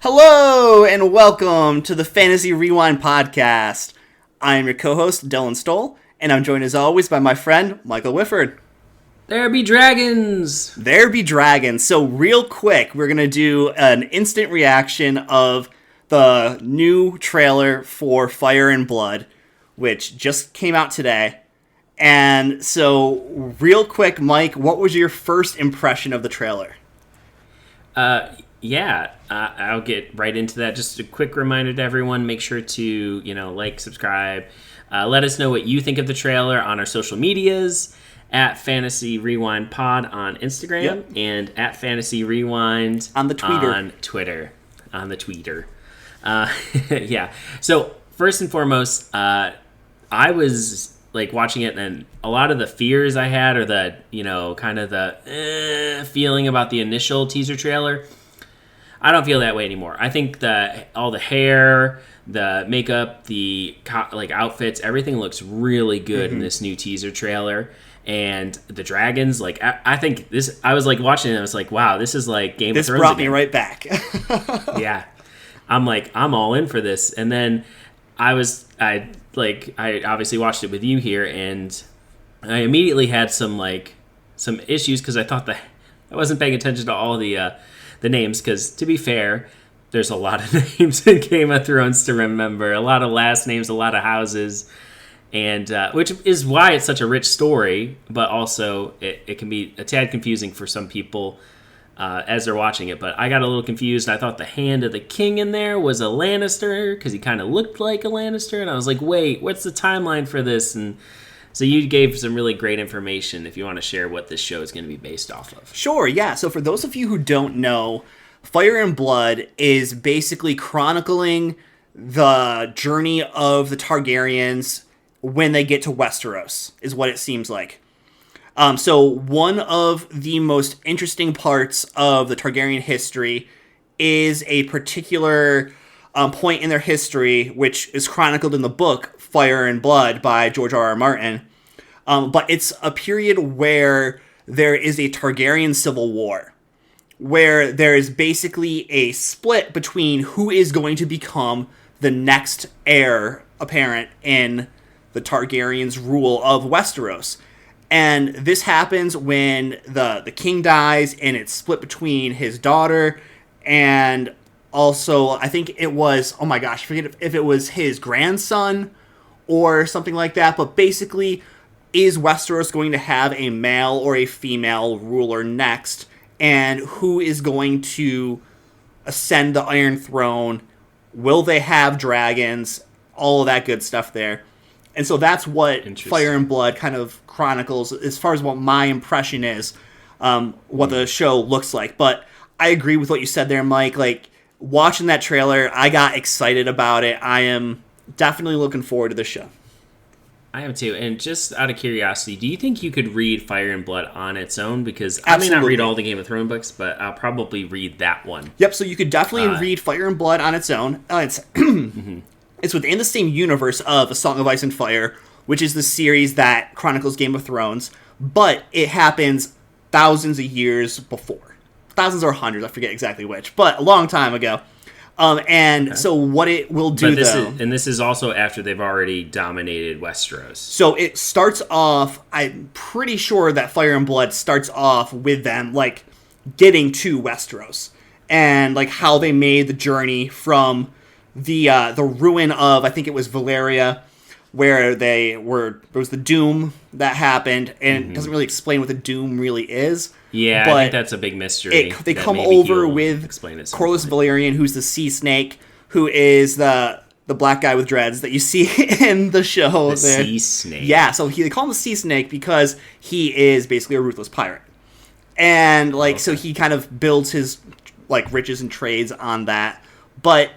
Hello and welcome to the Fantasy Rewind podcast. I am your co-host, Dylan Stoll, and I'm joined as always by my friend, Michael Whifford. There be dragons! There be dragons. So real quick, we're going to do an instant reaction of the new trailer for Fire and Blood, which just came out today. And so real quick, Mike, what was your first impression of the trailer? I'll get right into that. Just a quick reminder to everyone, make sure to, like, subscribe. Let us know what you think of the trailer on our social medias, at Fantasy Rewind Pod on Instagram, and at Fantasy Rewind on the Twitter. On the Twitter. So, first and foremost, I was, watching it, and a lot of the fears I had, or the, kind of the feeling about the initial teaser trailer, I don't feel that way anymore. I think all the hair, the makeup, the outfits, everything looks really good in this new teaser trailer. And the dragons, I think this. I was watching it, and I was like, "Wow, this is like Game of Thrones." This brought again. me right back. Yeah, I'm all in for this. And then I obviously watched it with you here, and I immediately had some issues because I thought I wasn't paying attention to all the names, because to be fair, there's a lot of names in Game of Thrones to remember, a lot of last names, a lot of houses, and which is why it's such a rich story, but also it can be a tad confusing for some people as they're watching it. But I got a little confused. I thought the hand of the king in there was a Lannister because he kind of looked like a Lannister, and I was like, wait, what's the timeline for this? And so you gave some really great information if you want to share what this show is going to be based off of. Sure, yeah. So for those of you who don't know, Fire and Blood is basically chronicling the journey of the Targaryens when they get to Westeros, is what it seems like. So one of the most interesting parts of the Targaryen history is a particular point in their history, which is chronicled in the book Fire and Blood by George R.R. Martin. But it's a period where there is a Targaryen civil war, where there is basically a split between who is going to become the next heir apparent in the Targaryens' rule of Westeros. And this happens when the king dies, and it's split between his daughter and also, I think it was, oh my gosh, I forget if it was his grandson or something like that. But basically, is Westeros going to have a male or a female ruler next? And who is going to ascend the Iron Throne? Will they have dragons? All of that good stuff there. And so that's what Fire and Blood kind of chronicles as far as what my impression is, what the show looks like. But I agree with what you said there, Mike. Watching that trailer, I got excited about it. I am definitely looking forward to the show. I am too. And just out of curiosity, do you think you could read Fire and Blood on its own? Because Absolutely. I may not read all the Game of Thrones books, but I'll probably read that one. Yep, so you could definitely read Fire and Blood on its own. It's within the same universe of A Song of Ice and Fire, which is the series that chronicles Game of Thrones, but it happens thousands of years before. Thousands or hundreds, I forget exactly which, but a long time ago. So what it will do, this is also after they've already dominated Westeros. So it starts off, I'm pretty sure that Fire and Blood starts off with them, getting to Westeros. And, how they made the journey from the ruin of, I think it was Valyria, where there was the Doom that happened, and it doesn't really explain what the Doom really is. Yeah, but I think that's a big mystery. They come over with Corlys Velaryon, who's the Sea Snake, who is the black guy with dreads that you see in the show. The Sea Snake. Yeah, so they call him the Sea Snake because he is basically a ruthless pirate. And, so he kind of builds his, riches and trades on that. But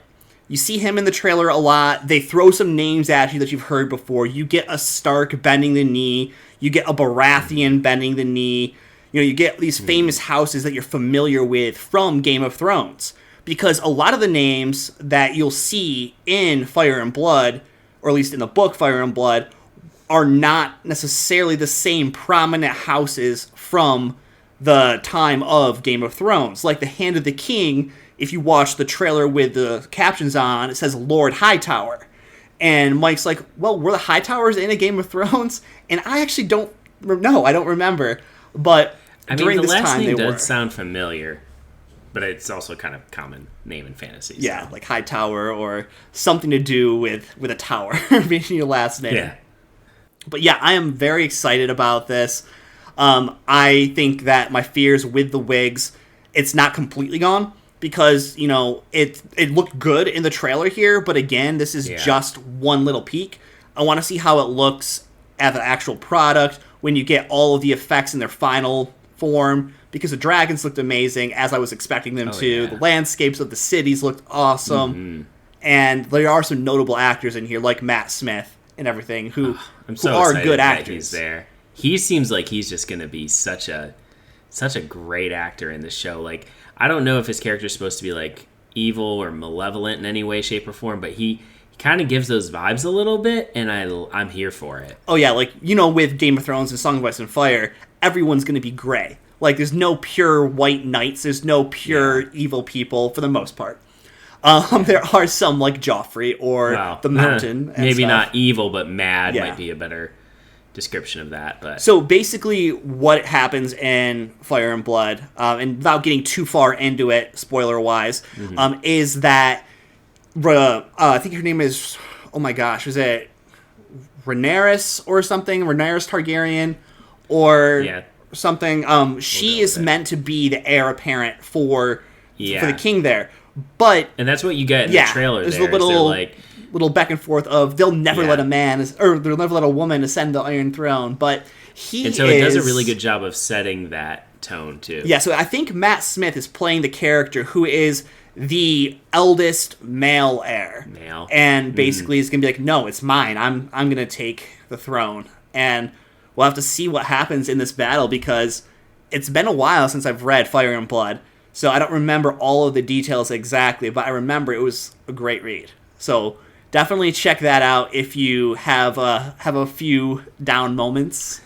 you see him in the trailer a lot. They throw some names at you that you've heard before. You get a Stark bending the knee. You get a Baratheon bending the knee. You get these famous houses that you're familiar with from Game of Thrones. Because a lot of the names that you'll see in Fire and Blood, or at least in the book Fire and Blood, are not necessarily the same prominent houses from the time of Game of Thrones. Like the Hand of the King if you watch the trailer with the captions on, it says Lord Hightower. And Mike's like, well, were the Hightowers in a Game of Thrones? And I actually don't know. I don't remember. But during this time, they were. The last name does sound familiar, but it's also kind of common name in fantasy. Yeah, like Hightower or something to do with a tower being your last name. Yeah. But yeah, I am very excited about this. I think that my fears with the wigs, it's not completely gone. Because, you know, it looked good in the trailer here, but again, this is just one little peek. I want to see how it looks at the actual product when you get all of the effects in their final form, because the dragons looked amazing, as I was expecting them to. Yeah. The landscapes of the cities looked awesome. And there are some notable actors in here, like Matt Smith and everything, who are good actors. He's there. He seems like he's just going to be such a great actor in the show. Like, I don't know if his character is supposed to be like evil or malevolent in any way, shape, or form, but he kind of gives those vibes a little bit, and I'm here for it. Oh yeah, like, you know, with Game of Thrones and Song of Ice and Fire, everyone's going to be gray. Like, there's no pure white knights, there's no pure evil people for the most part. There are some like Joffrey or the Mountain. Maybe stuff. Not evil, but mad might be a better description of that. But so basically what happens in Fire and Blood, and without getting too far into it, spoiler wise, is that I think her name is, oh my gosh, is it Rhaenyra or something? Rhaenyra Targaryen or something. She is meant to be the heir apparent for the king there. And that's what you get in the trailer. There's a little back and forth of they'll never let they'll never let a woman ascend the Iron Throne. But it does a really good job of setting that tone too. Yeah, so I think Matt Smith is playing the character who is the eldest male heir, and basically is gonna be like, no, it's mine. I'm gonna take the throne, and we'll have to see what happens in this battle, because it's been a while since I've read Fire and Blood. So I don't remember all of the details exactly, but I remember it was a great read. So definitely check that out if you have a few down moments.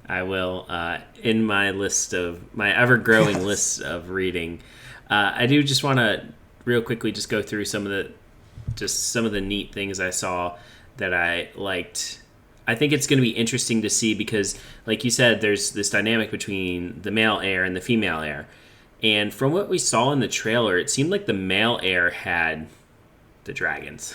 I will. In my ever-growing list of reading, I do just want to real quickly just go through some of the neat things I saw that I liked. I think it's going to be interesting to see because, like you said, there's this dynamic between the male heir and the female heir. And from what we saw in the trailer, it seemed like the male heir had the dragons,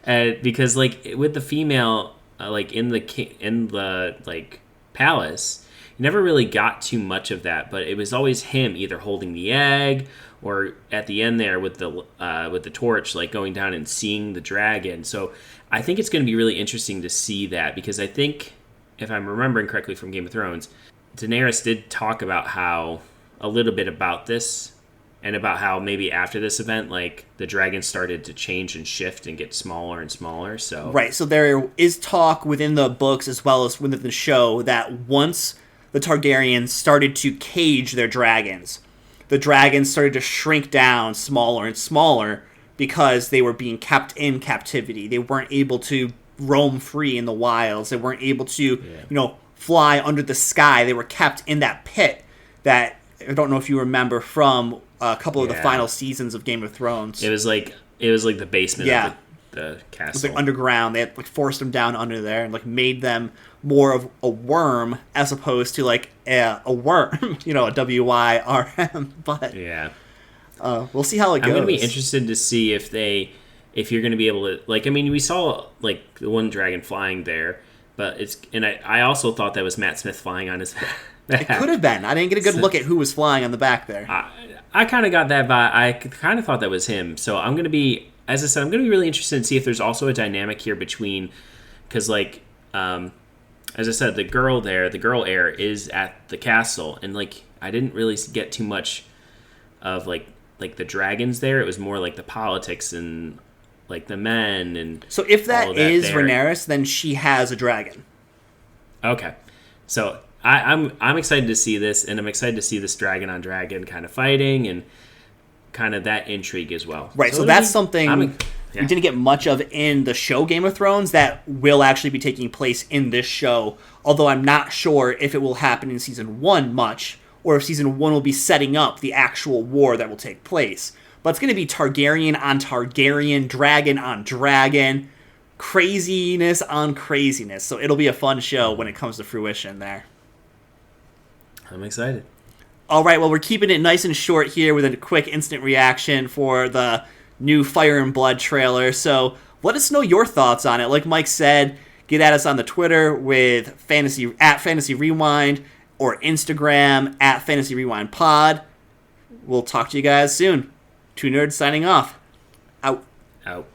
and because like with the female, like in the like palace, you never really got too much of that. But it was always him either holding the egg or at the end there with the torch, like going down and seeing the dragon. So I think it's going to be really interesting to see that, because I think, if I'm remembering correctly from Game of Thrones, Daenerys did talk about a little bit about this, and about how maybe after this event, like, the dragon started to change and shift and get smaller and smaller. So right, so there is talk within the books as well as within the show that once the Targaryens started to cage their dragons, the dragons started to shrink down smaller and smaller because they were being kept in captivity. They weren't able to roam free in the wilds. They weren't able to, fly under the sky. They were kept in that pit that, I don't know if you remember from a couple of the final seasons of Game of Thrones. It was like the basement of the castle. It was like underground. They had like forced them down under there and like made them more of a worm as opposed to like a worm, a W-Y-R-M. But we'll see how it goes. I'm going to be interested to see if you're going to be able to, like, I mean, we saw like the one dragon flying there, but I also thought that was Matt Smith flying on his back. It could have been. I didn't get a good look at who was flying on the back there. I kind of got that vibe. I kind of thought that was him. So I'm going to be, as I said, I'm going to be really interested to see if there's also a dynamic here between, because like, as I said, the girl heir is at the castle, and like I didn't really get too much of like the dragons there. It was more like the politics and like the men and. So if that is Rhaenyra, then she has a dragon. Okay, so. I'm excited to see this, and I'm excited to see this dragon on dragon kind of fighting and kind of that intrigue as well. Right, so that's something we didn't get much of in the show Game of Thrones that will actually be taking place in this show, although I'm not sure if it will happen in Season 1 much, or if season 1 will be setting up the actual war that will take place. But it's going to be Targaryen on Targaryen, dragon on dragon, craziness on craziness. So it'll be a fun show when it comes to fruition there. I'm excited. All right, well, we're keeping it nice and short here with a quick instant reaction for the new Fire and Blood trailer. So let us know your thoughts on it. Like Mike said, get at us on the Twitter with Fantasy Rewind or Instagram at Fantasy Rewind Pod. We'll talk to you guys soon. Two Nerds signing off. Out. Out.